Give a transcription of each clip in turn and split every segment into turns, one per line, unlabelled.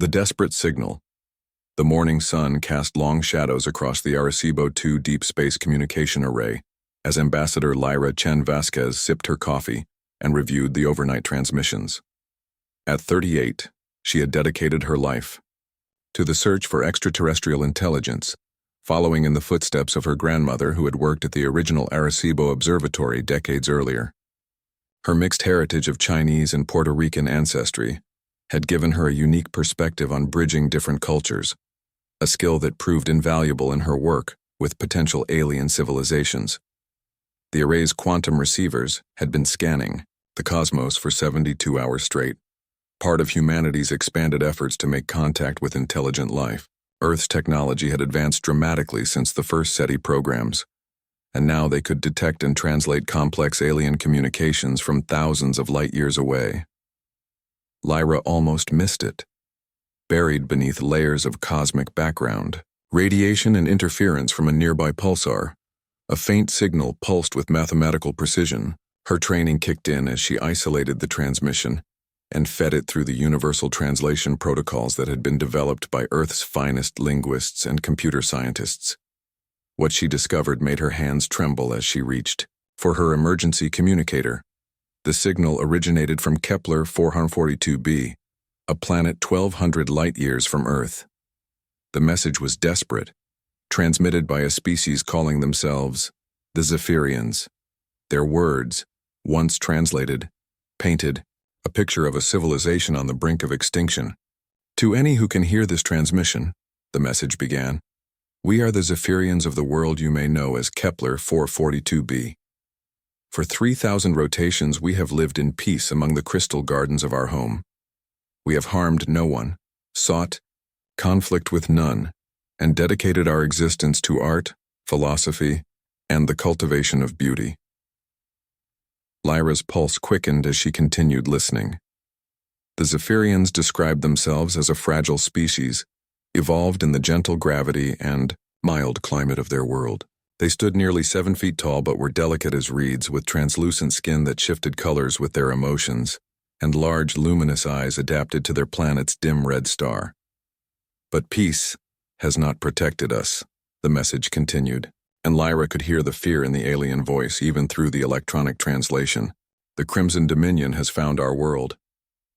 The desperate signal. The morning sun cast long shadows across the Arecibo 2 deep space communication array as Ambassador Lyra Chen Vasquez sipped her coffee and reviewed the overnight transmissions. At 38, she had dedicated her life to the search for extraterrestrial intelligence, following in the footsteps of her grandmother who had worked at the original Arecibo Observatory decades earlier. Her mixed heritage of Chinese and Puerto Rican ancestry had given her a unique perspective on bridging different cultures, a skill that proved invaluable in her work with potential alien civilizations. The array's quantum receivers had been scanning the cosmos for 72 hours straight, part of humanity's expanded efforts to make contact with intelligent life. Earth's technology had advanced dramatically since the first SETI programs, and now they could detect and translate complex alien communications from thousands of light-years away. Lyra almost missed it. Buried beneath layers of cosmic background, radiation and interference from a nearby pulsar, a faint signal pulsed with mathematical precision. Her training kicked in as she isolated the transmission and fed it through the universal translation protocols that had been developed by Earth's finest linguists and computer scientists. What she discovered made her hands tremble as she reached for her emergency communicator. The signal originated from Kepler 442b, a planet 1,200 light-years from Earth. The message was desperate, transmitted by a species calling themselves the Zephyrians. Their words, once translated, painted a picture of a civilization on the brink of extinction. To any who can hear this transmission, the message began, we are the Zephyrians of the world you may know as Kepler 442b. For 3,000 rotations we have lived in peace among the crystal gardens of our home. We have harmed no one, sought conflict with none, and dedicated our existence to art, philosophy, and the cultivation of beauty. Lyra's pulse quickened as she continued listening. The Zephyrians described themselves as a fragile species, evolved in the gentle gravity and mild climate of their world. They stood nearly 7 feet tall but were delicate as reeds, with translucent skin that shifted colors with their emotions, and large luminous eyes adapted to their planet's dim red star. But peace has not protected us, the message continued, and Lyra could hear the fear in the alien voice even through the electronic translation. The Crimson Dominion has found our world.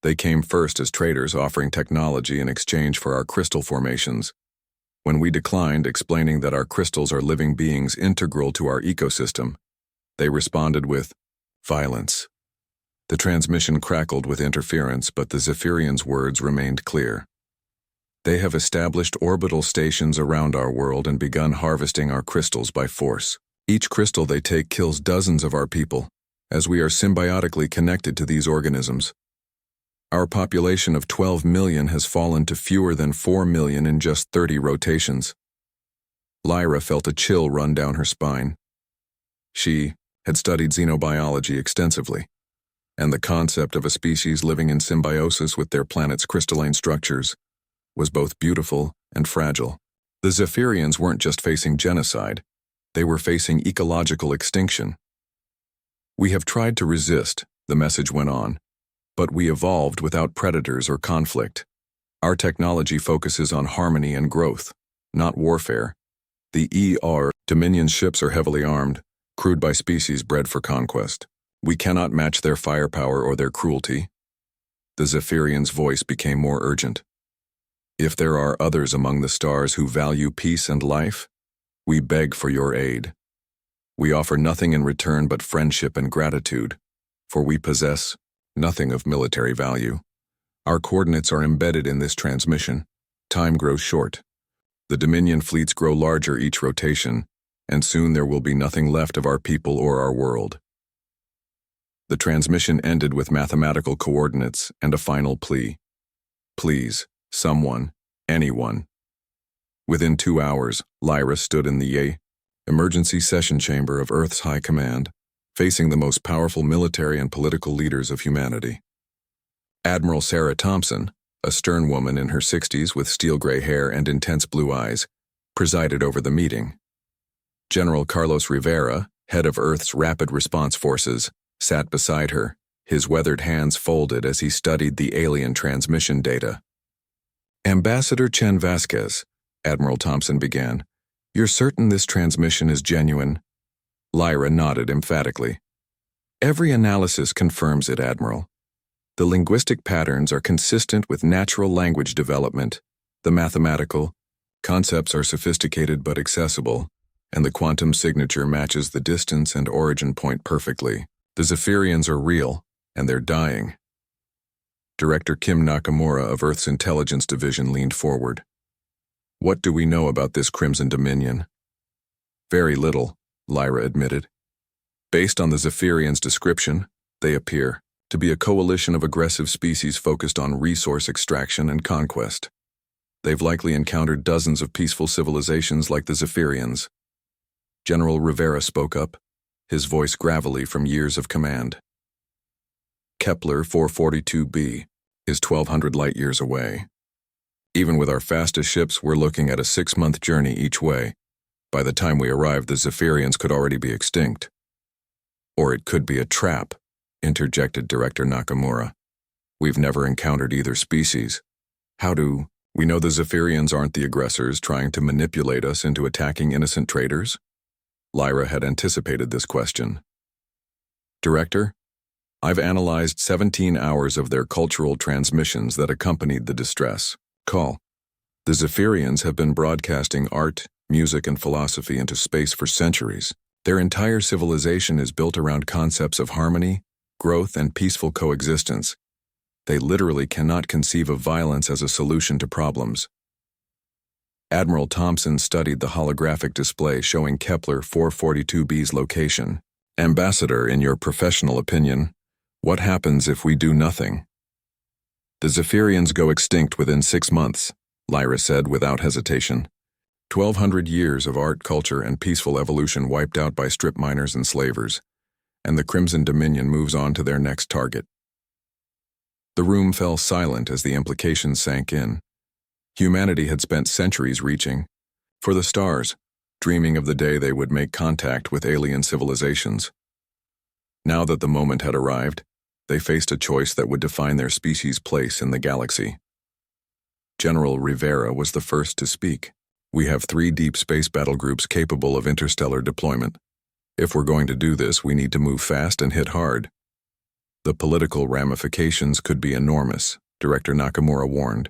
They came first as traders offering technology in exchange for our crystal formations. When we declined, explaining that our crystals are living beings integral to our ecosystem, they responded with violence. The transmission crackled with interference, but the Zephyrians' words remained clear. They have established orbital stations around our world and begun harvesting our crystals by force. Each crystal they take kills dozens of our people, as we are symbiotically connected to these organisms. Our population of 12 million has fallen to fewer than 4 million in just 30 rotations. Lyra felt a chill run down her spine. She had studied xenobiology extensively, and the concept of a species living in symbiosis with their planet's crystalline structures was both beautiful and fragile. The Zephyrians weren't just facing genocide, they were facing ecological extinction. We have tried to resist, the message went on, but we evolved without predators or conflict. Our technology focuses on harmony and growth, not warfare. The Dominion ships are heavily armed, crewed by species bred for conquest. We cannot match their firepower or their cruelty. The Zephyrian's voice became more urgent. If there are others among the stars who value peace and life, we beg for your aid. We offer nothing in return but friendship and gratitude, for we possess nothing of military value. Our coordinates are embedded in this transmission. Time grows short. The Dominion fleets grow larger each rotation, and soon there will be nothing left of our people or our world. The transmission ended with mathematical coordinates and a final plea. Please, someone, anyone. Within 2 hours, Lyra stood in the emergency session chamber of Earth's High Command, facing the most powerful military and political leaders of humanity. Admiral Sarah Thompson, a stern woman in her 60s with steel-gray hair and intense blue eyes, presided over the meeting. General Carlos Rivera, head of Earth's Rapid Response Forces, sat beside her, his weathered hands folded as he studied the alien transmission data. Ambassador Chen Vasquez, Admiral Thompson began. You're certain this transmission is genuine? Lyra nodded emphatically. Every analysis confirms it, Admiral. The linguistic patterns are consistent with natural language development. The mathematical concepts are sophisticated but accessible, and the quantum signature matches the distance and origin point perfectly. The Zephyrians are real, and they're dying. Director Kim Nakamura of Earth's Intelligence Division leaned forward. What do we know about this Crimson Dominion? Very little, Lyra admitted. Based on the Zephyrians' description, they appear to be a coalition of aggressive species focused on resource extraction and conquest. They've likely encountered dozens of peaceful civilizations like the Zephyrians. General Rivera spoke up, his voice gravelly from years of command. Kepler 442b is 1,200 light-years away. Even with our fastest ships, we're looking at a 6-month journey each way. By the time we arrive, the Zephyrians could already be extinct. Or it could be a trap, interjected Director Nakamura. We've never encountered either species. How do we know the Zephyrians aren't the aggressors trying to manipulate us into attacking innocent traders? Lyra had anticipated this question. Director, I've analyzed 17 hours of their cultural transmissions that accompanied the distress call. The Zephyrians have been broadcasting art, music, and philosophy into space for centuries. Their entire civilization is built around concepts of harmony, growth, and peaceful coexistence. They literally cannot conceive of violence as a solution to problems. Admiral Thompson studied the holographic display showing Kepler 442b's location. Ambassador, in your professional opinion, what happens if we do nothing? The Zephyrians go extinct within 6 months, Lyra said without hesitation. 1,200 years of art, culture, and peaceful evolution wiped out by strip miners and slavers, and the Crimson Dominion moves on to their next target. The room fell silent as the implications sank in. Humanity had spent centuries reaching for the stars, dreaming of the day they would make contact with alien civilizations. Now that the moment had arrived, they faced a choice that would define their species' place in the galaxy. General Rivera was the first to speak. We have 3 deep space battle groups capable of interstellar deployment. If we're going to do this, we need to move fast and hit hard. The political ramifications could be enormous, Director Nakamura warned.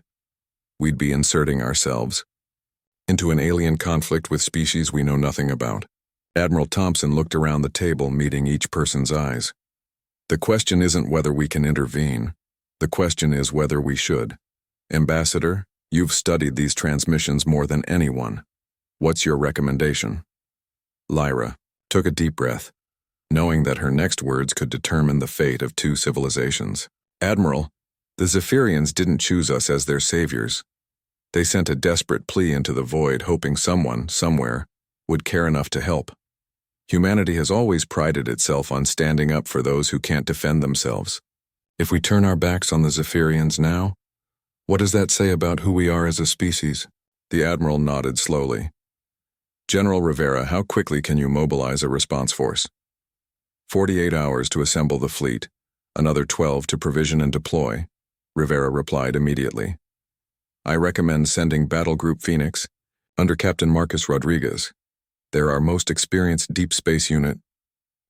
We'd be inserting ourselves into an alien conflict with species we know nothing about. Admiral Thompson looked around the table, meeting each person's eyes. The question isn't whether we can intervene. The question is whether we should. Ambassador, you've studied these transmissions more than anyone. What's your recommendation? Lyra took a deep breath, knowing that her next words could determine the fate of 2 civilizations. Admiral, the Zephyrians didn't choose us as their saviors. They sent a desperate plea into the void, hoping someone, somewhere, would care enough to help. Humanity has always prided itself on standing up for those who can't defend themselves. If we turn our backs on the Zephyrians now, what does that say about who we are as a species? The Admiral nodded slowly. General Rivera, how quickly can you mobilize a response force? 48 hours to assemble the fleet, another 12 to provision and deploy, Rivera replied immediately. I recommend sending Battle Group Phoenix under Captain Marcus Rodriguez. They're our most experienced deep space unit.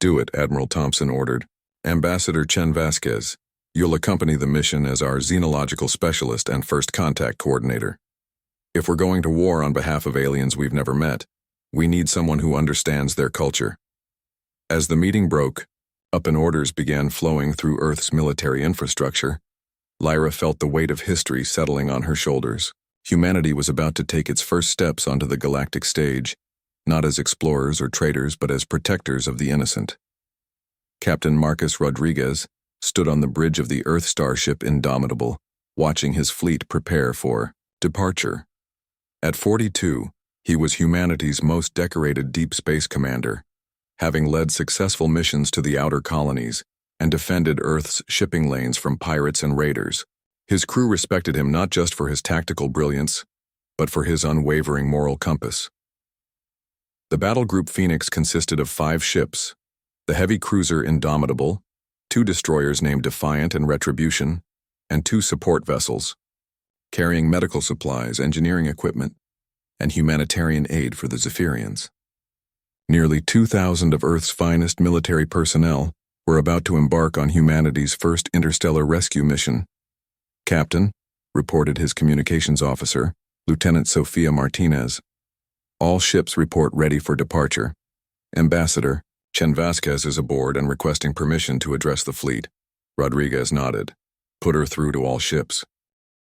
Do it, Admiral Thompson ordered. Ambassador Chen Vasquez, you'll accompany the mission as our xenological specialist and first contact coordinator. If we're going to war on behalf of aliens we've never met, we need someone who understands their culture. As the meeting broke up and orders began flowing through Earth's military infrastructure, Lyra felt the weight of history settling on her shoulders. Humanity was about to take its first steps onto the galactic stage, not as explorers or traders, but as protectors of the innocent. Captain Marcus Rodriguez stood on the bridge of the Earth starship Indomitable, watching his fleet prepare for departure. At 42, he was humanity's most decorated deep space commander, having led successful missions to the outer colonies and defended Earth's shipping lanes from pirates and raiders. His crew respected him not just for his tactical brilliance, but for his unwavering moral compass. The battle group Phoenix consisted of 5 ships, the heavy cruiser Indomitable, 2 destroyers named Defiant and Retribution, and 2 support vessels. carrying medical supplies, engineering equipment, and humanitarian aid for the Zephyrians. Nearly 2,000 of Earth's finest military personnel were about to embark on humanity's first interstellar rescue mission. "Captain," reported his communications officer, Lieutenant Sofia Martinez, "all ships report ready for departure. Ambassador Chen Vasquez is aboard and requesting permission to address the fleet." Rodriguez nodded. "Put her through to all ships."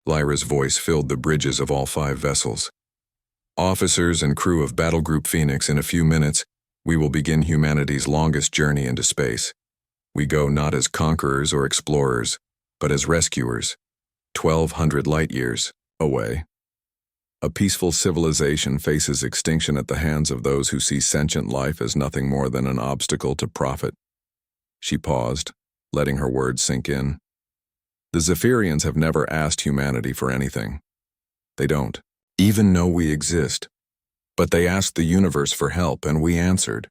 Lyra's voice filled the bridges of all 5 vessels. "Officers and crew of Battle Group Phoenix, in a few minutes, we will begin humanity's longest journey into space. We go not as conquerors or explorers, but as rescuers, 1,200 light-years away. A peaceful civilization faces extinction at the hands of those who see sentient life as nothing more than an obstacle to profit." She paused, letting her words sink in. "The Zephyrians have never asked humanity for anything. They don't even know we exist. But they asked the universe for help, and we answered.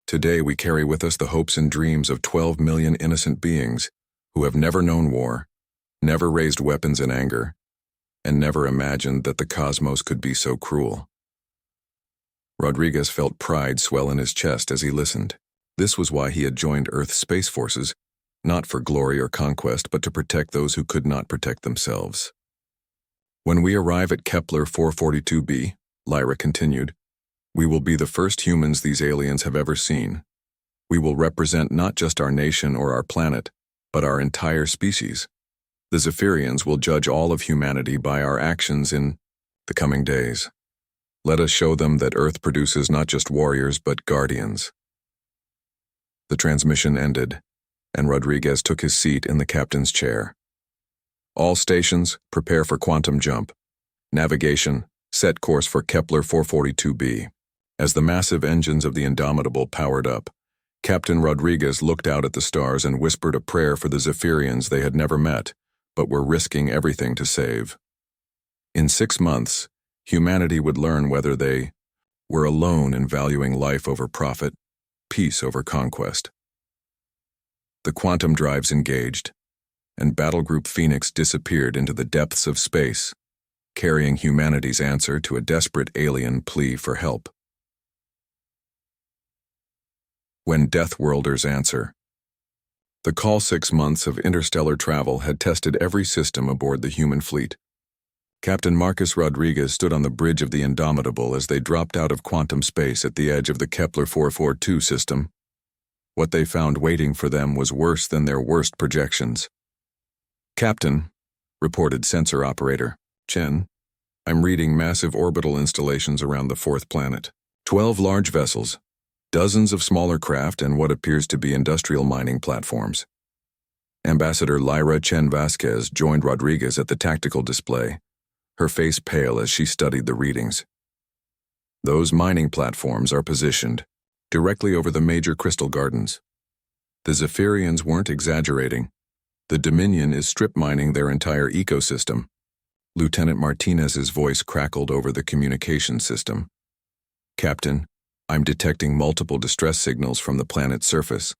Today we carry with us the hopes and dreams of 12 million innocent beings who have never known war, never raised weapons in anger, and never imagined that the cosmos could be so cruel." Rodriguez felt pride swell in his chest as he listened. This was why he had joined Earth's space forces, not for glory or conquest, but to protect those who could not protect themselves. "When we arrive at Kepler 442b, Lyra continued, "we will be the first humans these aliens have ever seen. We will represent not just our nation or our planet, but our entire species. The Zephyrians will judge all of humanity by our actions in the coming days. Let us show them that Earth produces not just warriors, but guardians." The transmission ended, and Rodriguez took his seat in the captain's chair. "All stations, prepare for quantum jump. Navigation, set course for Kepler 442b." As the massive engines of the Indomitable powered up, Captain Rodriguez looked out at the stars and whispered a prayer for the Zephyrians they had never met, but were risking everything to save. In 6 months, humanity would learn whether they were alone in valuing life over profit, peace over conquest. The quantum drives engaged, and Battle Group Phoenix disappeared into the depths of space, carrying humanity's answer to a desperate alien plea for help. When Deathworlders answer. The call 6 months of interstellar travel had tested every system aboard the human fleet. Captain Marcus Rodriguez stood on the bridge of the Indomitable as they dropped out of quantum space at the edge of the Kepler 442 system. What they found waiting for them was worse than their worst projections. "Captain," reported sensor operator Chen, "I'm reading massive orbital installations around the 4th planet. 12 large vessels, dozens of smaller craft, and what appears to be industrial mining platforms." Ambassador Lyra Chen Vasquez joined Rodriguez at the tactical display, her face pale as she studied the readings. "Those mining platforms are positioned directly over the major crystal gardens. The Zephyrians weren't exaggerating. The Dominion is strip mining their entire ecosystem." Lieutenant Martinez's voice crackled over the communication system. "Captain, I'm detecting multiple distress signals from the planet's surface.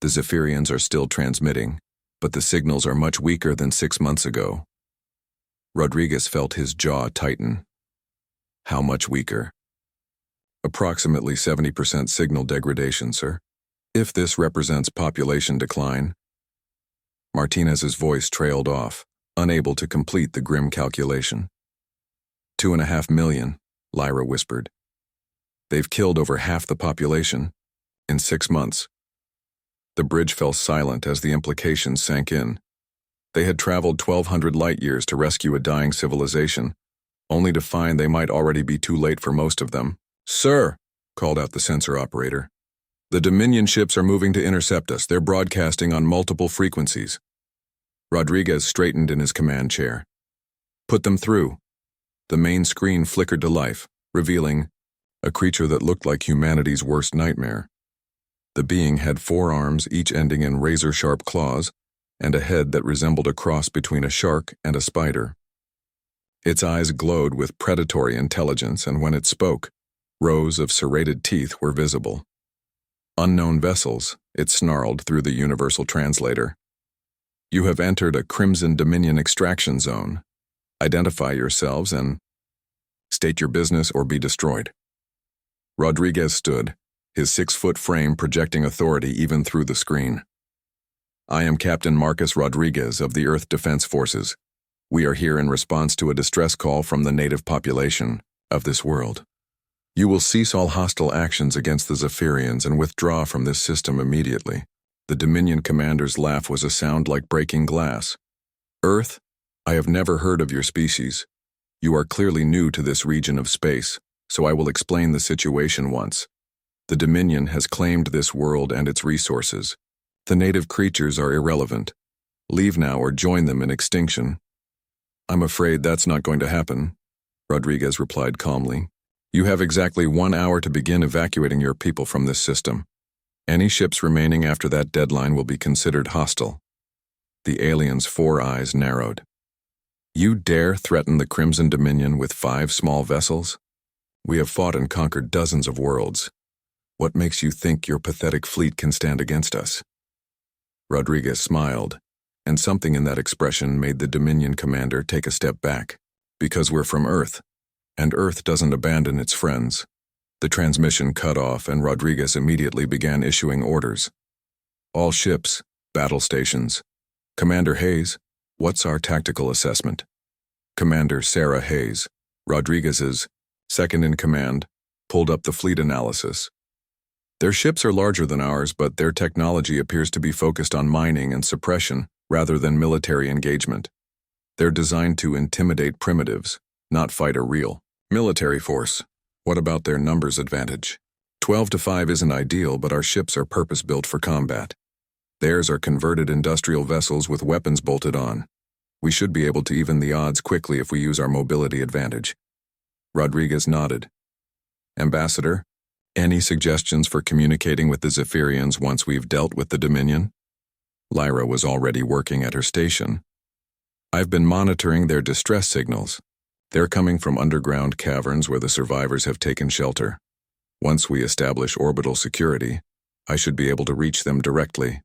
The Zephyrians are still transmitting, but the signals are much weaker than 6 months ago." Rodriguez felt his jaw tighten. "How much weaker?" "Approximately 70% signal degradation, sir. If this represents population decline." Martinez's voice trailed off, unable to complete the grim calculation. 2.5 million, Lyra whispered. "They've killed over half the population in 6 months." The bridge fell silent as the implications sank in. They had traveled 1,200 light-years to rescue a dying civilization, only to find they might already be too late for most of them. "Sir," called out the sensor operator, "the Dominion ships are moving to intercept us. They're broadcasting on multiple frequencies." Rodriguez straightened in his command chair. "Put them through." The main screen flickered to life, revealing a creature that looked like humanity's worst nightmare. The being had 4 arms, each ending in razor-sharp claws, and a head that resembled a cross between a shark and a spider. Its eyes glowed with predatory intelligence, and when it spoke, rows of serrated teeth were visible. "Unknown vessels," it snarled through the universal translator. "You have entered a Crimson Dominion extraction zone. Identify yourselves and state your business or be destroyed. Rodriguez stood, his 6-foot frame projecting authority even through the screen. I am Captain Marcus Rodriguez of the Earth Defense Forces. We are here in response to a distress call from the native population of this world. You will cease all hostile actions against the Zephyrians and withdraw from this system immediately. The Dominion commander's laugh was a sound like breaking glass. Earth, I have never heard of your species. You are clearly new to this region of space, so I will explain the situation once. The Dominion has claimed this world and its resources. The native creatures are irrelevant. Leave now or join them in extinction. I'm afraid that's not going to happen, Rodriguez replied calmly. You have exactly 1 hour to begin evacuating your people from this system. Any ships remaining after that deadline will be considered hostile. The alien's 4 eyes narrowed. You dare threaten the Crimson Dominion with 5 small vessels? We have fought and conquered dozens of worlds. What makes you think your pathetic fleet can stand against us? Rodriguez smiled, and something in that expression made the Dominion commander take a step back. Because we're from Earth, and Earth doesn't abandon its friends. The transmission cut off and Rodriguez immediately began issuing orders. All ships, battle stations. Commander Hayes, what's our tactical assessment? Commander Sarah Hayes, Rodriguez's second in command, pulled up the fleet analysis. Their ships are larger than ours, but their technology appears to be focused on mining and suppression rather than military engagement. They're designed to intimidate primitives, not fight a real military force. What about their numbers advantage? 12-5 isn't ideal, but our ships are purpose-built for combat. Theirs are converted industrial vessels with weapons bolted on. We should be able to even the odds quickly if we use our mobility advantage. Rodriguez nodded. Ambassador, any suggestions for communicating with the Zephyrians once we've dealt with the Dominion? Lyra was already working at her station. I've been monitoring their distress signals. They're coming from underground caverns where the survivors have taken shelter. Once we establish orbital security, I should be able to reach them directly.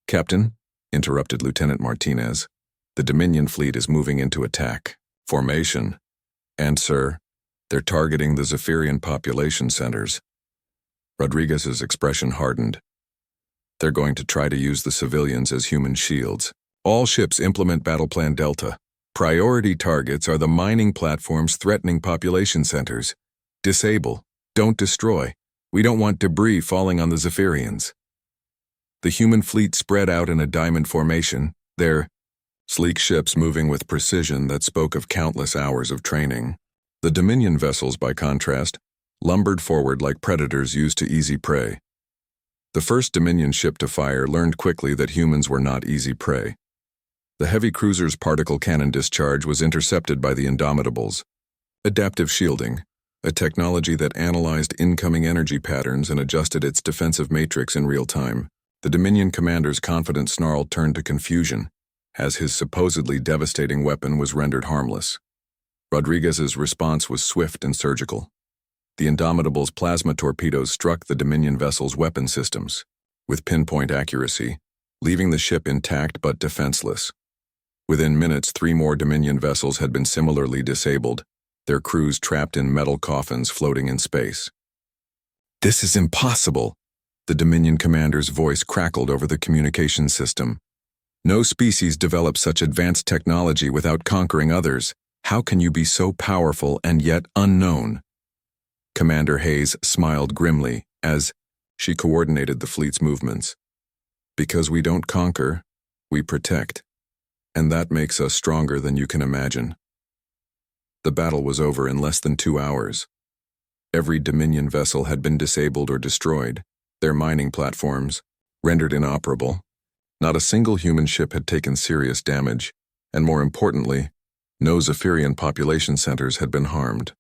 Captain, interrupted Lieutenant Martinez, the Dominion fleet is moving into attack formation. And, sir, they're targeting the Zephyrian population centers. Rodriguez's expression hardened. They're going to try to use the civilians as human shields. All ships implement Battle Plan Delta. Priority targets are the mining platforms threatening population centers. Disable, don't destroy. We don't want debris falling on the Zephyrians. The human fleet spread out in a diamond formation, their sleek ships moving with precision that spoke of countless hours of training. The Dominion vessels, by contrast, lumbered forward like predators used to easy prey. The first Dominion ship to fire learned quickly that humans were not easy prey. The heavy cruiser's particle cannon discharge was intercepted by the Indomitables. Adaptive shielding, a technology that analyzed incoming energy patterns and adjusted its defensive matrix in real time. The Dominion commander's confident snarl turned to confusion, as his supposedly devastating weapon was rendered harmless. Rodriguez's response was swift and surgical. The Indomitables' plasma torpedoes struck the Dominion vessel's weapon systems, with pinpoint accuracy, leaving the ship intact but defenseless. Within minutes, 3 more Dominion vessels had been similarly disabled, their crews trapped in metal coffins floating in space. This is impossible, the Dominion commander's voice crackled over the communication system. No species develops such advanced technology without conquering others. How can you be so powerful and yet unknown? Commander Hayes smiled grimly as she coordinated the fleet's movements. Because we don't conquer, we protect. And that makes us stronger than you can imagine. The battle was over in less than 2 hours. Every Dominion vessel had been disabled or destroyed, their mining platforms rendered inoperable. Not a single human ship had taken serious damage, and more importantly, no Zephyrian population centers had been harmed.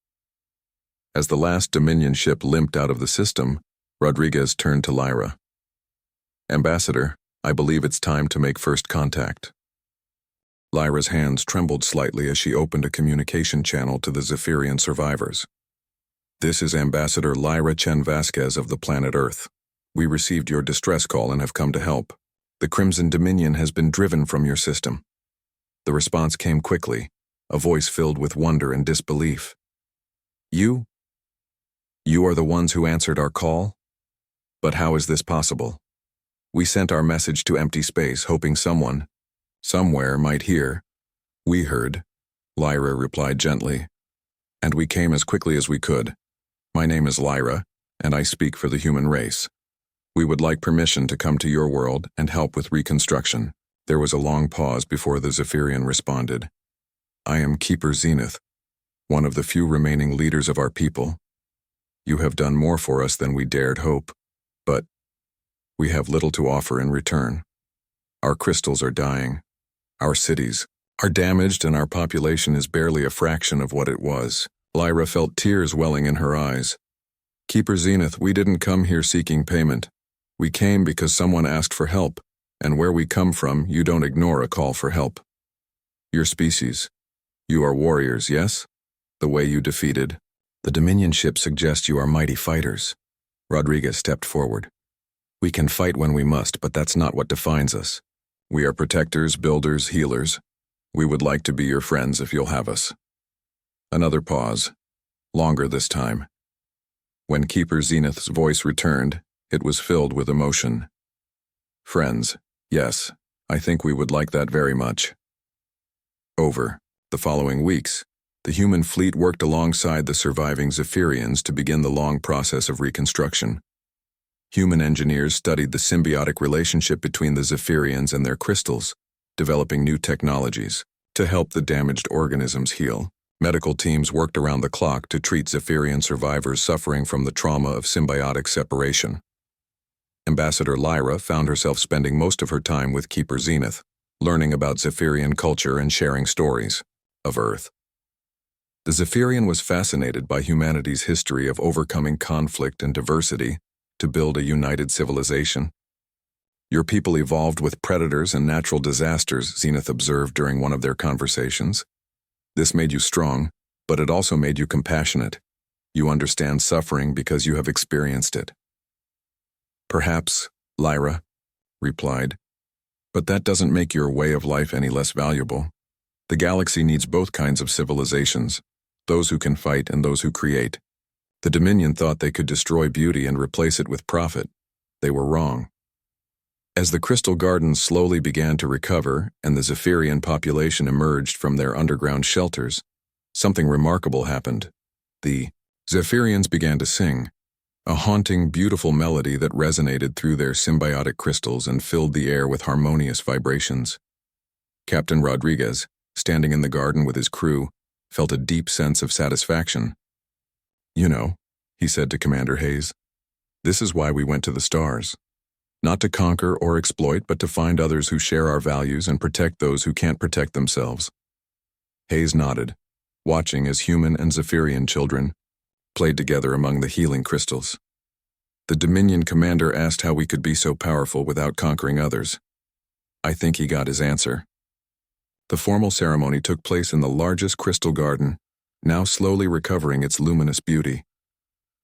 As the last Dominion ship limped out of the system, Rodriguez turned to Lyra. Ambassador, I believe it's time to make first contact. Lyra's hands trembled slightly as she opened a communication channel to the Zephyrian survivors. This is Ambassador Lyra Chen Vasquez of the planet Earth. We received your distress call and have come to help. The Crimson Dominion has been driven from your system. The response came quickly, a voice filled with wonder and disbelief. You? You are the ones who answered our call? But how is this possible? We sent our message to empty space, hoping someone, somewhere, might hear. We heard, Lyra replied gently. And we came as quickly as we could. My name is Lyra, and I speak for the human race. We would like permission to come to your world and help with reconstruction. There was a long pause before the Zephyrian responded. I am Keeper Zenith, one of the few remaining leaders of our people. You have done more for us than we dared hope, but we have little to offer in return. Our crystals are dying. Our cities are damaged, and our population is barely a fraction of what it was. Lyra felt tears welling in her eyes. Keeper Zenith, we didn't come here seeking payment. We came because someone asked for help, and where we come from, you don't ignore a call for help. Your species. You are warriors, yes? The way you defeated. The Dominion ship suggests you are mighty fighters. Rodriguez stepped forward. We can fight when we must, but that's not what defines us. We are protectors, builders, healers. We would like to be your friends if you'll have us. Another pause. Longer this time. When Keeper Zenith's voice returned, it was filled with emotion. Friends, yes, I think we would like that very much. Over the following weeks, the human fleet worked alongside the surviving Zephyrians to begin the long process of reconstruction. Human engineers studied the symbiotic relationship between the Zephyrians and their crystals, developing new technologies to help the damaged organisms heal. Medical teams worked around the clock to treat Zephyrian survivors suffering from the trauma of symbiotic separation. Ambassador Lyra found herself spending most of her time with Keeper Zenith, learning about Zephyrian culture and sharing stories of Earth. The Zephyrian was fascinated by humanity's history of overcoming conflict and diversity to build a united civilization. Your people evolved with predators and natural disasters, Zenith observed during one of their conversations. This made you strong, but it also made you compassionate. You understand suffering because you have experienced it. Perhaps, Lyra replied, but that doesn't make your way of life any less valuable. The galaxy needs both kinds of civilizations, those who can fight and those who create. The Dominion thought they could destroy beauty and replace it with profit. They were wrong. As the Crystal Gardens slowly began to recover and the Zephyrian population emerged from their underground shelters, something remarkable happened. The Zephyrians began to sing, a haunting, beautiful melody that resonated through their symbiotic crystals and filled the air with harmonious vibrations. Captain Rodriguez, standing in the garden with his crew, felt a deep sense of satisfaction. You know, he said to Commander Hayes, this is why we went to the stars. Not to conquer or exploit, but to find others who share our values and protect those who can't protect themselves. Hayes nodded, watching as human and Zephyrian children played together among the healing crystals. The Dominion commander asked how we could be so powerful without conquering others. I think he got his answer. The formal ceremony took place in the largest crystal garden, now slowly recovering its luminous beauty.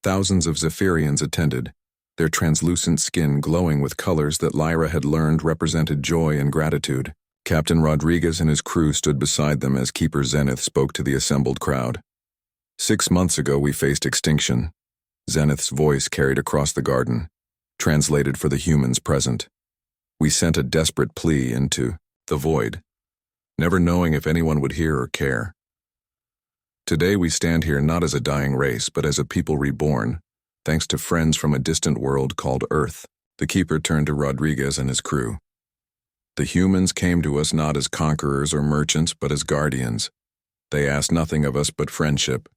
Thousands of Zephyrians attended, their translucent skin glowing with colors that Lyra had learned represented joy and gratitude. Captain Rodriguez and his crew stood beside them as Keeper Zenith spoke to the assembled crowd. 6 months ago we faced extinction. Zenith's voice carried across the garden, translated for the humans present. We sent a desperate plea into the void, never knowing if anyone would hear or care. Today we stand here not as a dying race, but as a people reborn, thanks to friends from a distant world called Earth. The Keeper turned to Rodriguez and his crew. The humans came to us not as conquerors or merchants, but as guardians. They asked nothing of us but friendship.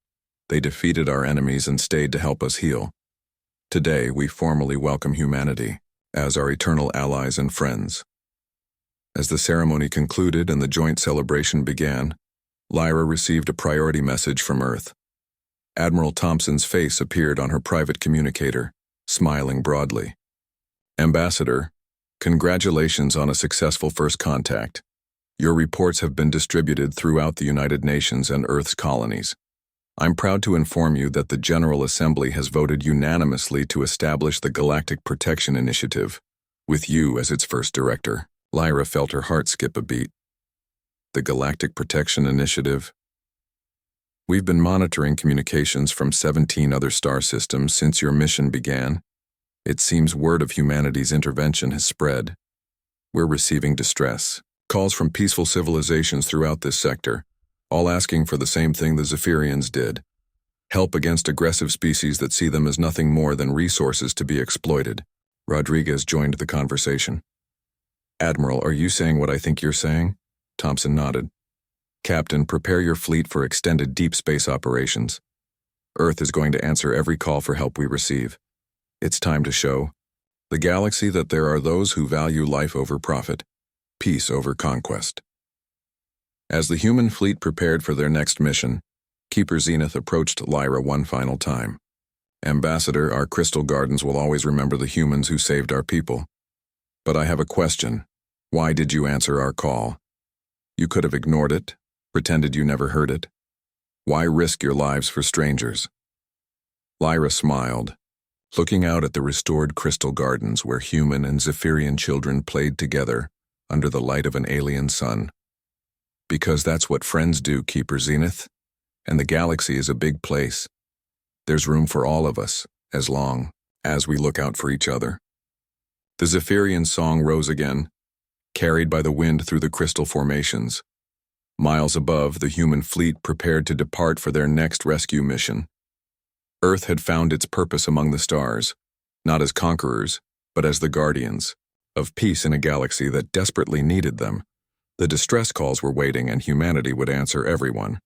They defeated our enemies and stayed to help us heal. Today we formally welcome humanity as our eternal allies and friends. As the ceremony concluded and the joint celebration began, Lyra received a priority message from Earth. Admiral Thompson's face appeared on her private communicator, smiling broadly. Ambassador, congratulations on a successful first contact. Your reports have been distributed throughout the United Nations and Earth's colonies. I'm proud to inform you that the General Assembly has voted unanimously to establish the Galactic Protection Initiative, with you as its first director. Lyra felt her heart skip a beat. The Galactic Protection Initiative? We've been monitoring communications from 17 other star systems since your mission began. It seems word of humanity's intervention has spread. We're receiving distress calls from peaceful civilizations throughout this sector, all asking for the same thing the Zephyrians did: help against aggressive species that see them as nothing more than resources to be exploited. Rodriguez joined the conversation. Admiral, are you saying what I think you're saying? Thompson nodded. Captain, prepare your fleet for extended deep space operations. Earth is going to answer every call for help we receive. It's time to show the galaxy that there are those who value life over profit, peace over conquest. As the human fleet prepared for their next mission, Keeper Zenith approached Lyra one final time. Ambassador, our crystal gardens will always remember the humans who saved our people. But I have a question. Why did you answer our call? You could have ignored it, pretended you never heard it. Why risk your lives for strangers? Lyra smiled, looking out at the restored crystal gardens where human and Zephyrian children played together under the light of an alien sun. Because that's what friends do, Keeper Zenith. And the galaxy is a big place. There's room for all of us, as long as we look out for each other. The Zephyrian song rose again, carried by the wind through the crystal formations. Miles above, the human fleet prepared to depart for their next rescue mission. Earth had found its purpose among the stars, not as conquerors, but as the guardians of peace in a galaxy that desperately needed them. The distress calls were waiting, and humanity would answer everyone.